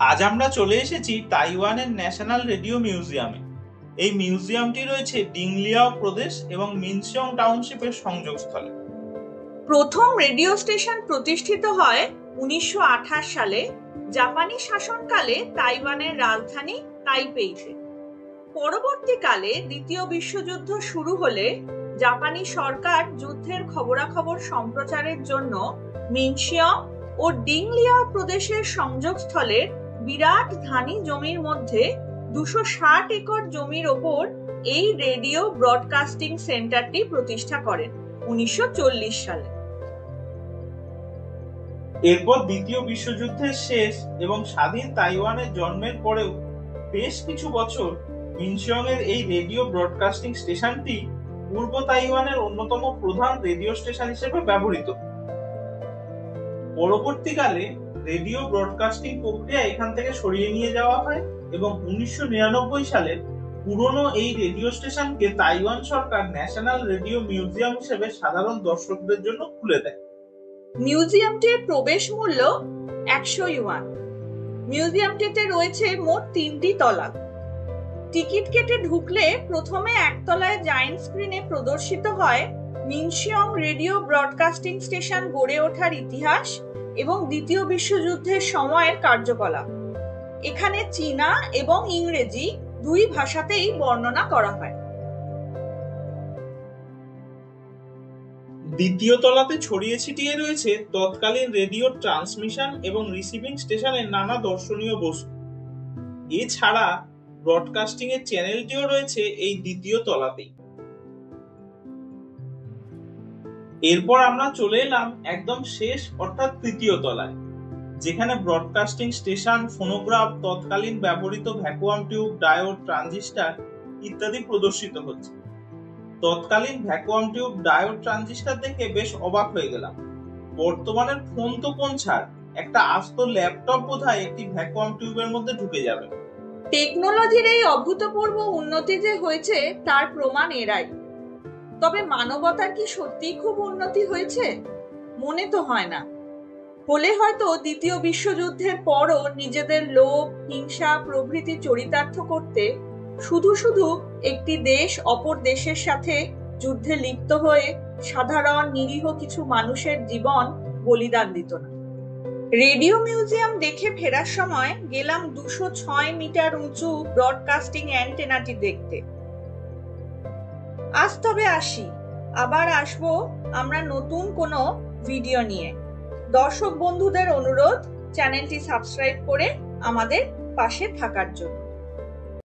আজ আমরা চলে এসেছি তাইওয়ানের ন্যাশনাল রেডিও মিউজিয়ামে। এই মিউজিয়ামটি রয়েছে ডিংলিয়াও প্রদেশ এবং মিনসিয়ং টাউনশিপের সংযোগস্থলে। প্রথম রেডিও স্টেশন প্রতিষ্ঠিত হয় 1928 সালে জাপানি শাসনকালে তাইওয়ানের রাজধানী তাইপেইতে। পরবর্তীকালে দ্বিতীয় বিশ্বযুদ্ধ শুরু হলে জাপানি সরকার যুদ্ধের খবরাখবর সম্প্রচারের জন্য মিনসিয়ং ও ডিংলিয়াও প্রদেশের সংযোগস্থলে বিরাট ধানি জমির মধ্যে 260 একর জমির ওপর এই রেডিও ব্রডকাস্টিং সেন্টারটি প্রতিষ্ঠা করেন 1940 সালে। এরপর দ্বিতীয় বিশ্বযুদ্ধের শেষ এবং স্বাধীন তাইওয়ানের জন্মের পরেও বেশ কিছু বছর মিনসিয়ং এর এই রেডিও ব্রডকাস্টিং স্টেশনটি পূর্ব তাইওয়ানের অন্যতম প্রধান রেডিও স্টেশন হিসেবে ব্যবহৃত। পরবর্তীকালে রেডিও ব্রডকাস্টিং প্রক্রিয়া এখান থেকে সরিয়ে নিয়ে যাওয়া হয় এবং 1999 সালে পুরনো এই রেডিও স্টেশনকে তাইওয়ান সরকার ন্যাশনাল রেডিও মিউজিয়াম হিসেবে সাধারণ দর্শকদের জন্য খুলে দেয়। মিউজিয়ামটির প্রবেশ মূল্য 100 ইউয়ান। মিউজিয়ামটিতে রয়েছে মোট 3টি তলা। টিকিট কেটে ঢুকলে প্রথমে একতলায় জায়ান্ট স্ক্রিনে প্রদর্শিত হয় মিনসিয়ং রেডিও ব্রডকাস্টিং স্টেশন গড়ে ওঠার ইতিহাস এবং দ্বিতীয় বিশ্বযুদ্ধের সময়ের কার্যকলাপ। এখানে চীনা এবং ইংরেজি দুই ভাষাতেই বর্ণনা করা হয়। দ্বিতীয় তলাতে ছড়িয়ে ছিটিয়ে রয়েছে তৎকালীন রেডিও ট্রান্সমিশন এবং রিসিভিং স্টেশনের নানা দর্শনীয় বস্তু। এছাড়া ব্রডকাস্টিং এর চ্যানেলটিও রয়েছে এই দ্বিতীয় তলাতেই। এরপর আমরা চলে এলাম একদম শেষ অর্থাৎ তৃতীয় তলায়, যেখানে ব্রডকাস্টিং স্টেশন, ফোনোগ্রাফ, তৎকালীন ব্যবহৃত ভ্যাকুয়াম টিউব, ডায়োড, ট্রানজিস্টর ইত্যাদি প্রদর্শিত হচ্ছে। তৎকালীন ভ্যাকুয়াম টিউব, ডায়োড, ট্রানজিস্টর দেখে বেশ অবাক হয়ে গেলাম। বর্তমানের ফোন তো কোন ছাড়, একটা আস্ত ল্যাপটপ বোধহয় একটি ভ্যাকুয়াম টিউবের মধ্যে ঢুকে যাবে। টেকনোলজির এই অভূতপূর্ব উন্নতি যে হয়েছে তার প্রমাণ এরাই। তবে মানবতার কি সত্যিই খুব উন্নতি হয়েছে? মনে তো হয় না। হলে হয়তো দ্বিতীয় বিশ্বযুদ্ধের পরও নিজেদের লোভ, হিংসা প্রভৃতি চরিতার্থ করতে শুধু শুধু একটি দেশ অপর দেশের সাথে যুদ্ধে লিপ্ত হয়ে সাধারণ নিরীহ কিছু মানুষের জীবন বলিদান দিত না। রেডিও মিউজিয়াম দেখে ফেরার সময় গেলাম 206 মিটার উঁচু ব্রডকাস্টিং অ্যান্টেনাটি দেখতে। আজ তবে আসি, আবার আসবো আমরা নতুন কোনো ভিডিও নিয়ে। দর্শক বন্ধুদের অনুরোধ চ্যানেলটি সাবস্ক্রাইব করে আমাদের পাশে থাকার জন্য।